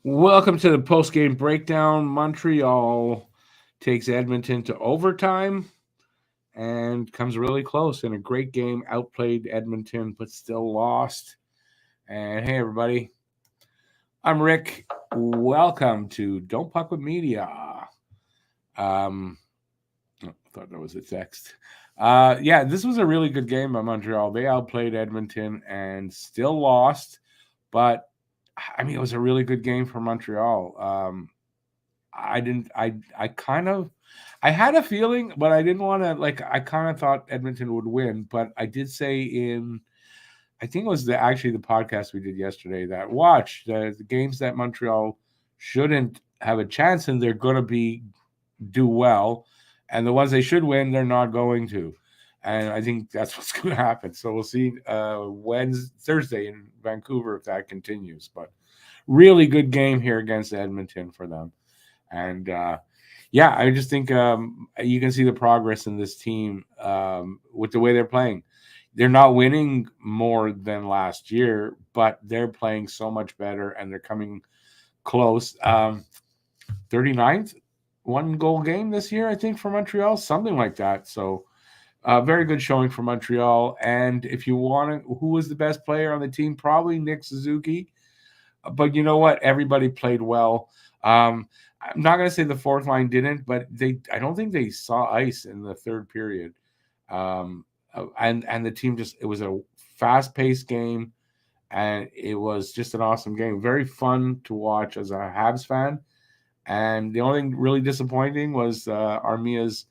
Welcome to the post-game breakdown. Montreal takes Edmonton to overtime and comes really close in a great game. Outplayed Edmonton, but still lost. And hey, everybody, I'm Rick. Welcome to Don't Puck with Media. I thought that was a text. This was a really good game by Montreal. They outplayed Edmonton and still lost, but I mean, it was a really good game for Montreal. I didn't. I kind of. I had a feeling, but I didn't want to. I kind of thought Edmonton would win, but I did say in. I think it was actually the podcast we did yesterday that watch the games that Montreal shouldn't have a chance in. They're going to do well, and the ones they should win, they're not going to. And I think that's what's going to happen. So we'll see Thursday in Vancouver if that continues. But really good game here against Edmonton for them. And I just think you can see the progress in this team with the way they're playing. They're not winning more than last year, but they're playing so much better and they're coming close. 39th, one goal game this year, I think, for Montreal, something like that. So very good showing for Montreal. And if you want to, who was the best player on the team? Probably Nick Suzuki. But you know what? Everybody played well. I'm not going to say the fourth line didn't, but I don't think they saw ice in the third period. And the team it was a fast-paced game, and it was just an awesome game. Very fun to watch as a Habs fan. And the only thing really disappointing was Armia's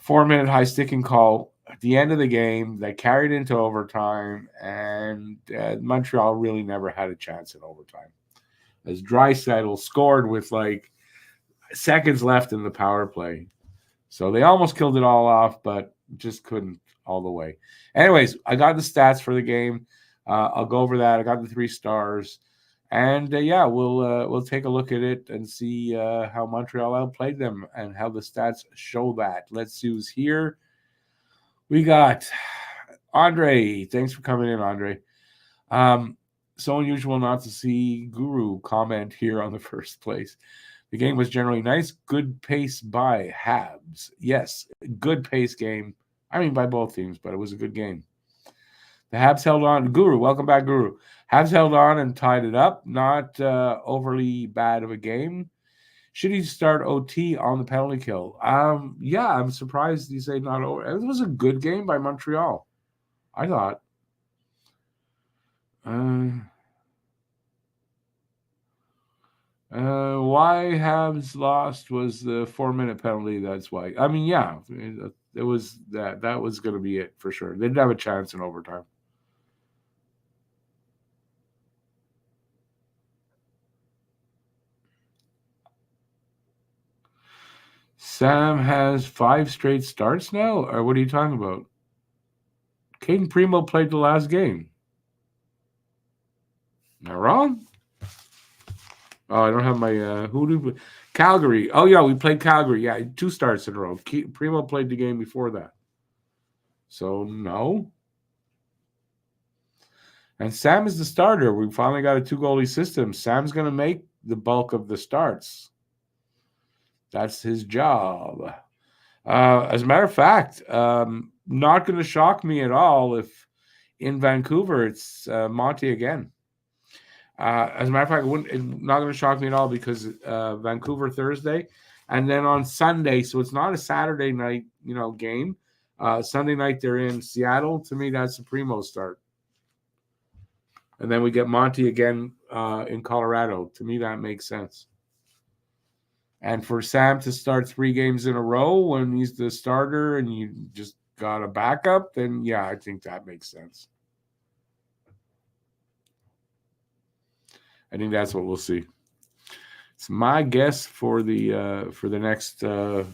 4-minute high sticking call at the end of the game that carried into overtime, and Montreal really never had a chance in overtime. As Draisaitl scored with seconds left in the power play. So they almost killed it all off, but just couldn't all the way. Anyways, I got the stats for the game. I'll go over that. I got the 3 stars. And we'll take a look at it and see how Montreal outplayed them and how the stats show that. Let's see who's here. We got Andre. Thanks for coming in, Andre. So unusual not to see Guru comment here on the first place. The game was generally nice. Good pace by Habs. Yes, good pace game. I mean, by both teams, but it was a good game. The Habs held on. Guru, welcome back, Guru. Habs held on and tied it up. Not overly bad of a game. Should he start OT on the penalty kill? I'm surprised you say not over. It was a good game by Montreal, I thought. Why Habs lost was the 4-minute penalty. That's why. I mean, yeah, it was that. That was going to be it for sure. They didn't have a chance in overtime. Sam has 5 straight starts now? Or what are you talking about? Caden Primo played the last game. Am I wrong? Oh, I don't have my Calgary. Oh, yeah, we played Calgary. Yeah, 2 starts in a row. Primo played the game before that. So, no. And Sam is the starter. We finally got a 2-goalie system. Sam's going to make the bulk of the starts. That's his job. As a matter of fact, not going to shock me at all if in Vancouver it's Monty again. As a matter of fact, it's not going to shock me at all because Vancouver Thursday, and then on Sunday, so it's not a Saturday night, game. Sunday night they're in Seattle. To me, that's the Primo start. And then we get Monty again in Colorado. To me, that makes sense. And for Sam to start 3 games in a row when he's the starter and you just got a backup, then yeah, I think that makes sense. I think that's what we'll see. It's my guess for the next 3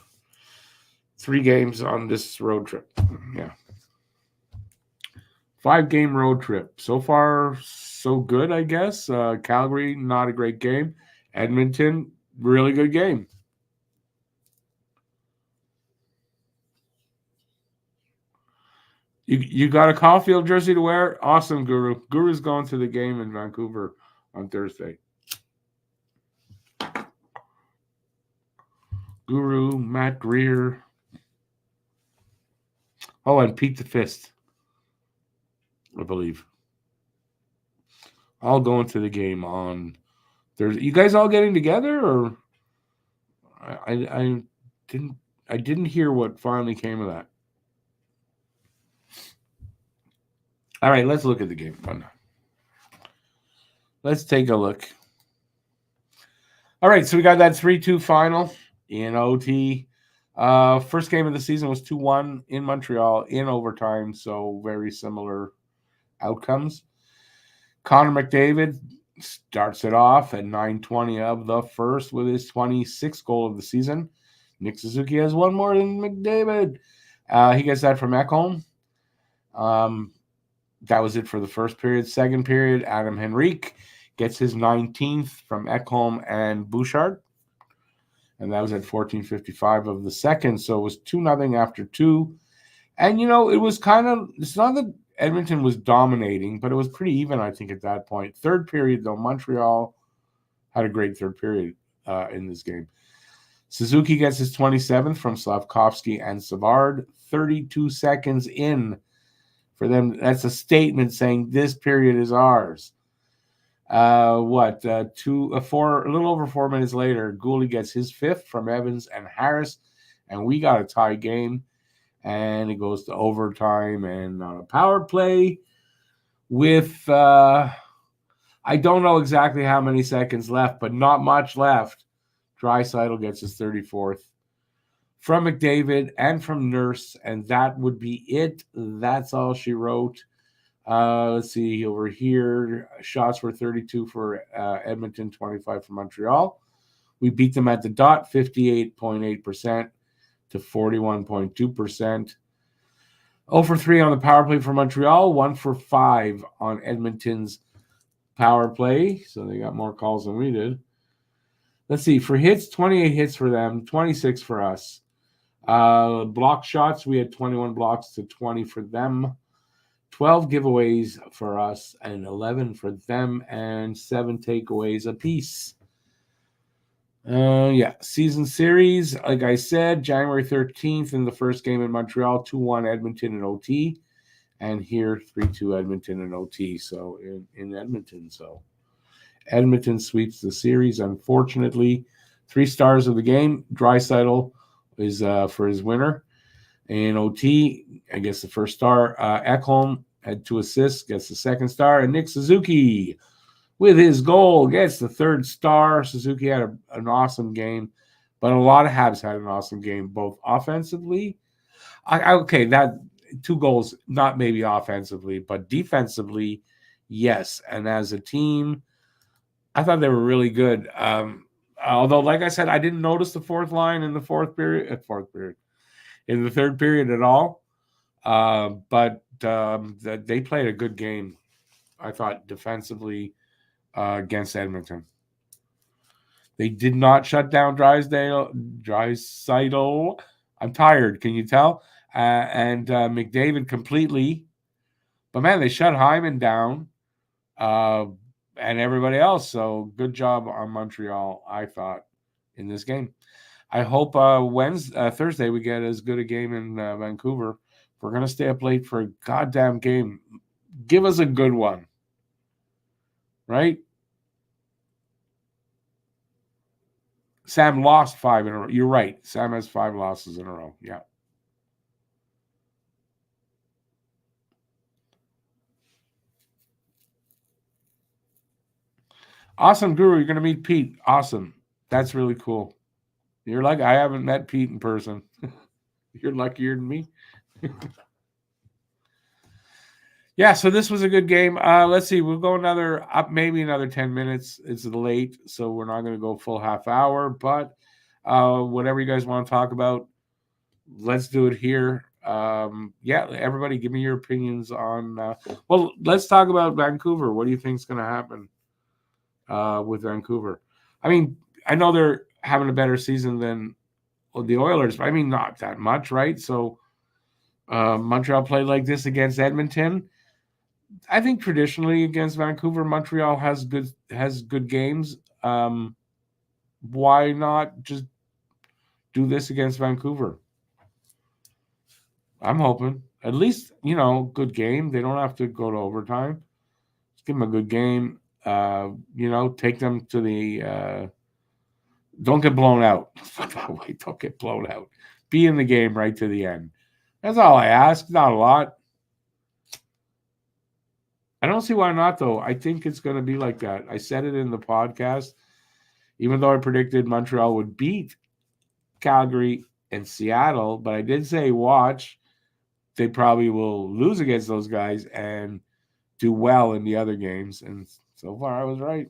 games on this road trip. Yeah. 5-game road trip. So far, so good, I guess. Calgary, not a great game. Edmonton, really good game. You got a Caulfield jersey to wear? Awesome, Guru. Guru's going to the game in Vancouver on Thursday. Guru, Matt Greer. Oh, and Pete the Fist, I believe. All going to the game on Thursday. You guys all getting together, or I didn't hear what finally came of that. All right, let's look at the game. Let's take a look. All right, so we got that 3-2 final in OT. First game of the season was 2-1 in Montreal in overtime, so very similar outcomes. Connor McDavid starts it off at 9:20 of the first with his 26th goal of the season. Nick Suzuki has one more than McDavid. He gets that from Ekholm. That was it for the first period. Second period, Adam Henrique gets his 19th from Ekholm and Bouchard. And that was at 14:55 of the second. So it was 2-0 after 2. And, it was it's not that Edmonton was dominating, but it was pretty even, I think, at that point. Third period, though, Montreal had a great third period in this game. Suzuki gets his 27th from Slavkovsky and Savard. 32 seconds in for them. That's a statement saying this period is ours. A little over 4 minutes later, Gouley gets his 5th from Evans and Harris, and we got a tie game. And it goes to overtime and power play with, I don't know exactly how many seconds left, but not much left. Draisaitl gets his 34th from McDavid and from Nurse, and that would be it. That's all she wrote. Let's see over here. Shots were 32 for Edmonton, 25 for Montreal. We beat them at the dot, 58.8%. to 41.2%. 0 for 3 on the power play for Montreal, 1 for 5 on Edmonton's power play. So they got more calls than we did. Let's see. For hits, 28 hits for them, 26 for us. Block shots, we had 21 blocks to 20 for them. 12 giveaways for us and 11 for them, and 7 takeaways apiece. Season series, like I said, January 13th in the first game in Montreal, 2-1 Edmonton in OT, and here 3-2 Edmonton in OT, so in Edmonton. So Edmonton sweeps the series, unfortunately. 3 stars of the game. Draisaitl is for his winner. In OT, I guess the first star. Ekholm had 2 assists, gets the second star, and Nick Suzuki with his goal gets the 3rd star. Suzuki had an awesome game, but a lot of Habs had an awesome game, both offensively. That 2 goals, not maybe offensively, but defensively, yes. And as a team, I thought they were really good. Although, like I said, I didn't notice the 4th line in the in the third period at all. But they played a good game, I thought, defensively. Against Edmonton. They did not shut down Draisaitl. I'm tired, can you tell? And McDavid completely. But, man, they shut Hyman down and everybody else. So good job on Montreal, I thought, in this game. I hope Thursday we get as good a game in Vancouver. If we're going to stay up late for a goddamn game, give us a good one. Right? Sam lost 5 in a row. You're right. Sam has 5 losses in a row. Yeah. Awesome, Guru. You're going to meet Pete. Awesome. That's really cool. You're like, I haven't met Pete in person. You're luckier than me. Yeah, so this was a good game. Let's see. We'll go maybe another 10 minutes. It's late, so we're not going to go full half hour. But whatever you guys want to talk about, let's do it here. Everybody give me your opinions on let's talk about Vancouver. What do you think is going to happen with Vancouver? I mean, I know they're having a better season than the Oilers, but I mean, not that much, right? So Montreal played like this against Edmonton. I think traditionally against Vancouver, Montreal has good games. Why not just do this against Vancouver. I'm hoping. At least, good game. They don't have to go to overtime. Just give them a good game. Take them to the don't get blown out. Wait, don't get blown out. Be in the game right to the end. That's all I ask. Not a lot. I don't see why not, though. I think it's going to be like that. I said it in the podcast. Even though I predicted Montreal would beat Calgary and Seattle, but I did say watch. They probably will lose against those guys and do well in the other games. And so far, I was right.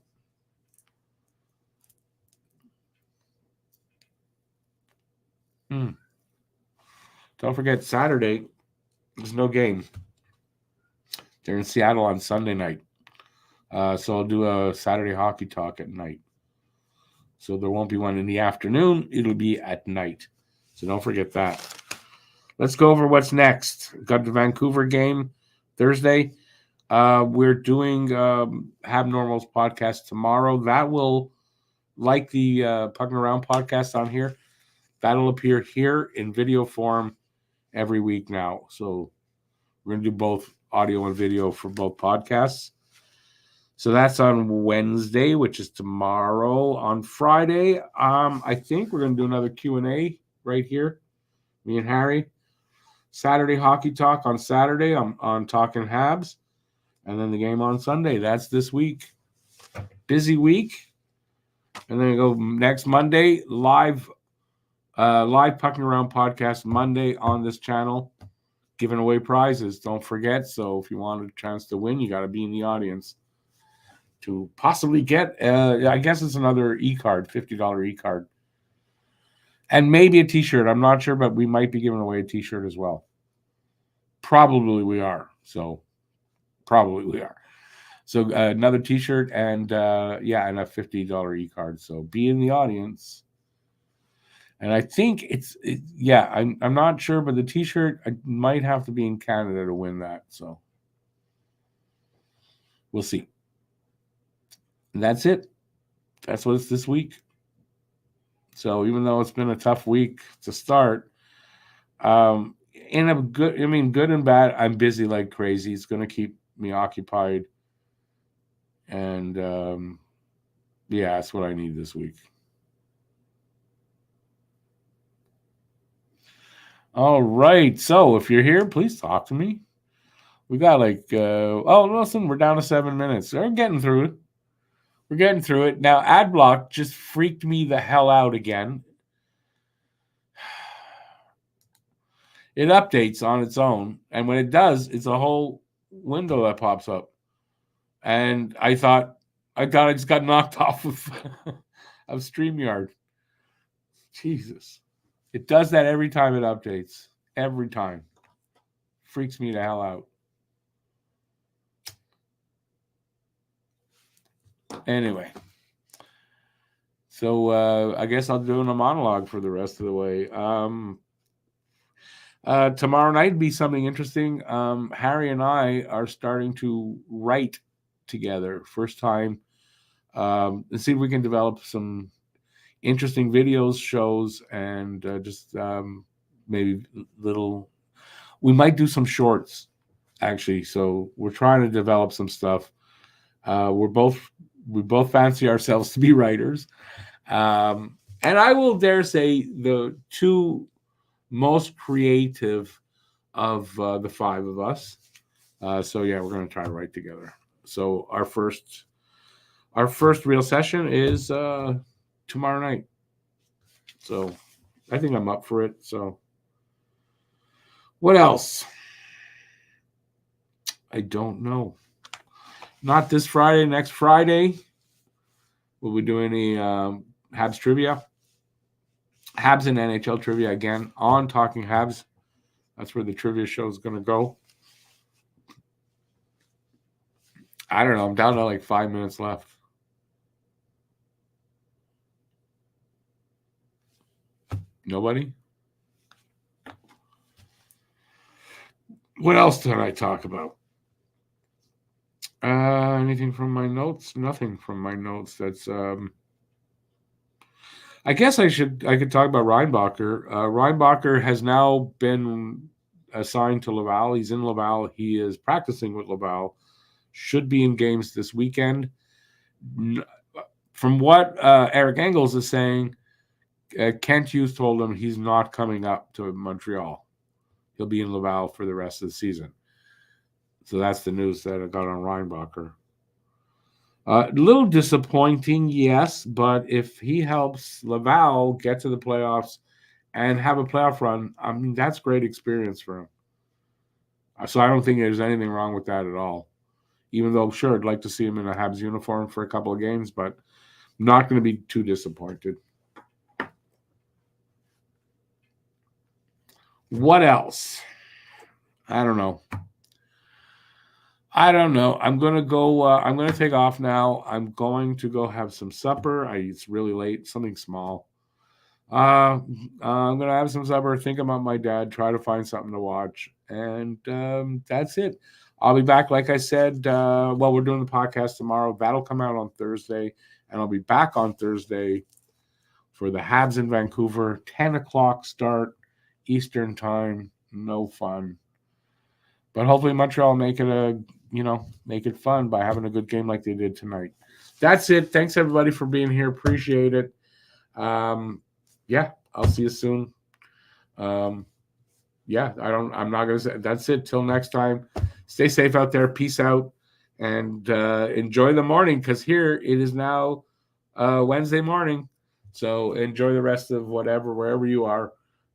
Don't forget, Saturday, there's no game. They're in Seattle on Sunday night. So I'll do a Saturday hockey talk at night. So there won't be one in the afternoon. It'll be at night. So don't forget that. Let's go over what's next. Got the Vancouver game Thursday. We're doing Hab Normal's podcast tomorrow. That will, like the Pucking Around podcast on here, that'll appear here in video form every week now. So we're going to do both audio and video for both podcasts. So that's on Wednesday, which is tomorrow. On Friday, I think we're going to do another Q&A right here, me and Harry. Saturday hockey talk on Saturday. I'm on Talking Habs. And then the game on Sunday. That's this week. Busy week. And then we go next Monday, live Pucking Around podcast Monday on this channel, giving away prizes. Don't forget. So if you want a chance to win, you got to be in the audience to possibly get, I guess it's another e-card, $50 e-card. And maybe a t-shirt. I'm not sure, but we might be giving away a t-shirt as well. Probably we are. So another t-shirt and and a $50 e-card. So be in the audience. And I think I'm not sure, but the t-shirt, I might have to be in Canada to win that. So we'll see. And that's it. That's what it's this week. So even though it's been a tough week to start, good and bad, I'm busy like crazy. It's going to keep me occupied. And that's what I need this week. All right. So if you're here, please talk to me. We got listen, we're down to 7 minutes. We're getting through it. Now, Adblock just freaked me the hell out again. It updates on its own. And when it does, it's a whole window that pops up. And I thought I just got knocked off of Streamyard. Jesus. It does that every time it updates. Every time. Freaks me the hell out. Anyway. So I guess I'll do a monologue for the rest of the way. Tomorrow night will be something interesting. Harry and I are starting to write together. First time. And see if we can develop some interesting videos, shows, and maybe little. We might do some shorts, actually. So we're trying to develop some stuff. We both fancy ourselves to be writers, and I will dare say the two most creative of the five of us. We're going to try to write together. So our first real session is tomorrow night. So I think I'm up for it. So what else? I don't know. Not this Friday, next Friday. Will we do any Habs trivia? Habs and NHL trivia again on Talking Habs. That's where the trivia show is going to go. I don't know. I'm down to like 5 minutes left. Nobody? What else did I talk about? Anything from my notes? Nothing from my notes. That's I guess I could talk about Reinbacher. Reinbacher has now been assigned to Laval. He's in Laval. He is practicing with Laval. Should be in games this weekend. From what Eric Engels is saying, Kent Hughes told him he's not coming up to Montreal. He'll be in Laval for the rest of the season. So that's the news that I got on Reinbacher. A little disappointing, yes, but if he helps Laval get to the playoffs and have a playoff run, I mean, that's great experience for him. So I don't think there's anything wrong with that at all. Even though, sure, I'd like to see him in a Habs uniform for a couple of games, but I'm not going to be too disappointed. What else? I don't know. I'm going to go. I'm going to take off now. I'm going to go have some supper. It's really late, something small. I'm going to have some supper, think about my dad, try to find something to watch. And that's it. I'll be back, like I said. We're doing the podcast tomorrow. That'll come out on Thursday. And I'll be back on Thursday for the Habs in Vancouver. 10 o'clock start Eastern time. No fun. But hopefully Montreal make it fun by having a good game like they did tonight. That's it. Thanks everybody for being here. Appreciate it. I'll see you soon. I'm not gonna say that's it till next time. Stay safe out there. Peace out and enjoy the morning because here it is now Wednesday morning. So enjoy the rest of wherever you are,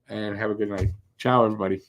and have a good night. Ciao, everybody.